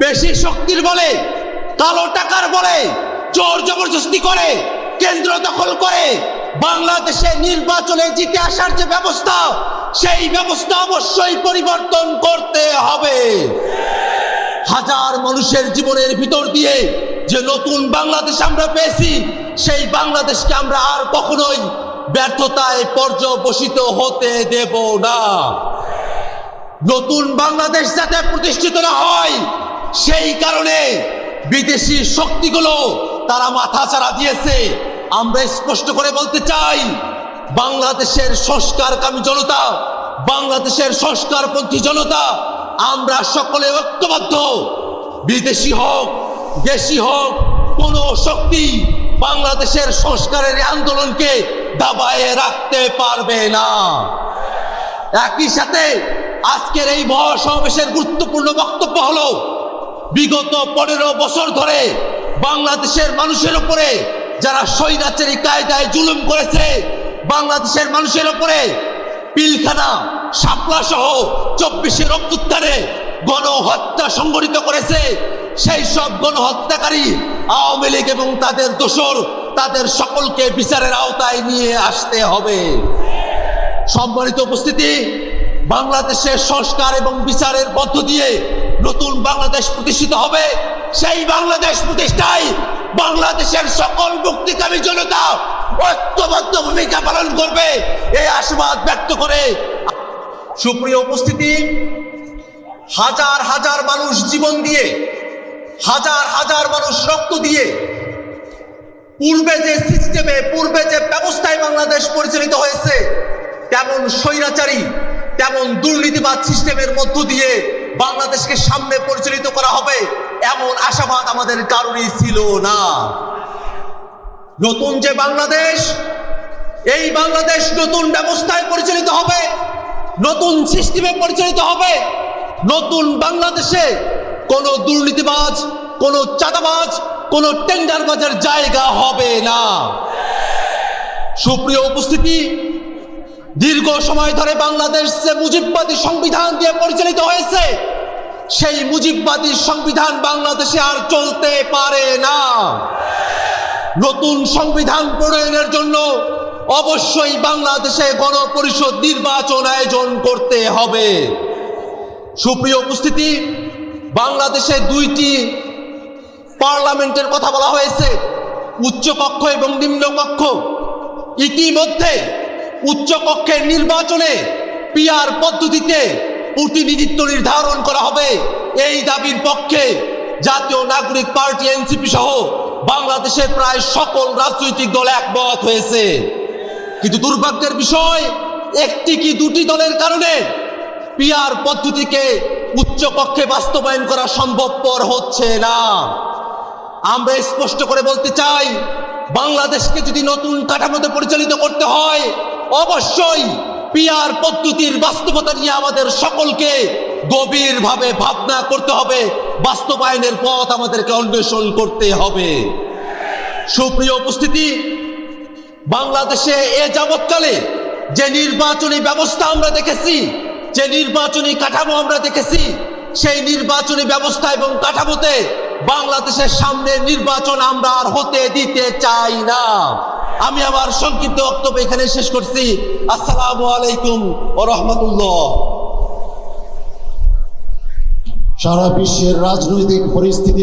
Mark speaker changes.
Speaker 1: বেশি শক্তির বলে, কালো টাকার বলে জোর জবরদস্তি করে কেন্দ্র দখল করে বাংলাদেশে নির্বাচনে জিতে আসার যে ব্যবস্থা, সেই ব্যবস্থা অবশ্যই পরিবর্তন করতে হবে। হাজার মানুষের জীবনের ভিতর দিয়ে যে নতুন বাংলাদেশ আমরা পেয়েছি, সেই বাংলাদেশকে আমরা আর কখনোই ব্যর্থতায় পর্যবসিত হতে দেব না। নতুন বাংলাদেশ যাতে প্রতিষ্ঠিত না হয়, সেই কারণে বিদেশি শক্তিগুলো তারা মাথাচাড়া দিয়েছে। আমরা স্পষ্ট করে বলতে চাই, বাংলাদেশের সংস্কারকামী জনতা, বাংলাদেশের সংস্কারপন্থী জনতা, আমরা সকলে ঐক্যবদ্ধ। বিদেশি হোক দেশি হোক, কোন শক্তি বাংলাদেশের সংস্কারের আন্দোলনকে দাবায়ে রাখতে পারবে না। একই সাথে আজকের এই মহাসমাবেশের গুরুত্বপূর্ণ বক্তব্য হলো, বিগত 15 বছর ধরে বাংলাদেশের মানুষের উপরে যারা স্বৈরাচারী কায়দায় জুলুম করেছে, বাংলাদেশের মানুষের উপরে পিলখানা, শাপলা সহ 24 অভ্যুত্থানে গণহত্যা সংগঠিত করেছে, সেই সব গণহত্যাকারী আওয়ামী লীগ এবং তাদের দোসর, তাদের সকলকে বিচারের আওতায় নিয়ে আসতে হবে। সম্মানিত উপস্থিতি, বাংলাদেশের সংস্কার এবং বিচারের মধ্য দিয়ে নতুন বাংলাদেশ প্রতিষ্ঠিত হবে। সেই বাংলাদেশ প্রতিষ্ঠায় বাংলাদেশের সকল মুক্তিকামী জনতা ঐক্যবদ্ধ ভূমিকা পালন করবে, এই আশাবাদ ব্যক্ত করে, সুপ্রিয় উপস্থিতি, হাজার হাজার মানুষ জীবন দিয়ে, হাজার হাজার মানুষ রক্ত দিয়ে পূর্বে যে সিস্টেমে, পূর্বে যে ব্যবস্থায় বাংলাদেশ পরিচালিত হয়েছে, তেমন স্বৈরাচারী, তেমন দুর্নীতিবাদ সিস্টেমের মধ্য দিয়ে বাংলাদেশকে সামনে পরিচালিত করা হবে, এমন আশাবাদ আমাদের কারণেই ছিল না। নতুন যে বাংলাদেশ, এই বাংলাদেশ নতুন ব্যবস্থায় পরিচালিত হবে, নতুন সিস্টেমে পরিচালিত হবে। নতুন বাংলাদেশে কোনো দুর্নীতিবাজ, কোনো চাঁদাবাজ, কোনো টেন্ডারবাজের জায়গা হবে না। সুপ্রিয় উপস্থিতি, দীর্ঘ সময় ধরে বাংলাদেশ যে মুজিববাদী সংবিধান দিয়ে পরিচালিত হয়েছে, সেই মুজিববাদী সংবিধান বাংলাদেশে আর চলতে পারে না। নতুন সংবিধান প্রণয়নের জন্য অবশ্যই বাংলাদেশে গণপরিষদ নির্বাচন আয়োজন করতে হবে। সুপ্রিয় উপস্থিতি, বাংলাদেশে 2টি পার্লামেন্টের কথা বলা হয়েছে, উচ্চকক্ষ এবং নিম্নকক্ষ। ইতিমধ্যে উচ্চকক্ষের নির্বাচনে পিআর পদ্ধতিতে প্রতিনিধিত্ব নির্ধারণ করা হবে, এই দাবির পক্ষে জাতীয় নাগরিক পার্টি এনসিপি সহ বাংলাদেশের প্রায় সকল রাজনৈতিক দল একমত হয়েছে। কিন্তু দুর্ভাগ্যের বিষয়, একটি কি 2টি দলের কারণে পিআর পদ্ধতিকে উচ্চকক্ষে বাস্তবায়ন করা সম্ভবপর হচ্ছে না। আমরা স্পষ্ট করে বলতে চাই, বাংলাদেশকে যদি নতুন কাঠামোতে পরিচালিত করতে হয়, অবশ্যই পিআর পদ্ধতির বাস্তবতা নিয়ে আমাদের সকলকে গভীরভাবে ভাবনা করতে হবে, বাস্তবায়নের পথ আমাদেরকে অন্বেষণ করতে হবে। সুপ্রিয় উপস্থিতি, বাংলাদেশে এ যাবৎকালে যে নির্বাচনী ব্যবস্থা আমরা দেখেছি, যে নির্বাচনী কাঠামো আমরা দেখেছি, সেই নির্বাচনী ব্যবস্থা এবং কাঠামোতে বাংলাদেশের সামনে নির্বাচন আমরা আর হতে দিতে চাই না। আমি আমার সংক্ষিপ্ত বক্তব্য এখানে শেষ করছি। আসসালামু আলাইকুম ওয়া রাহমাতুল্লাহ।
Speaker 2: সারা বিশ্বের রাজনৈতিক পরিস্থিতি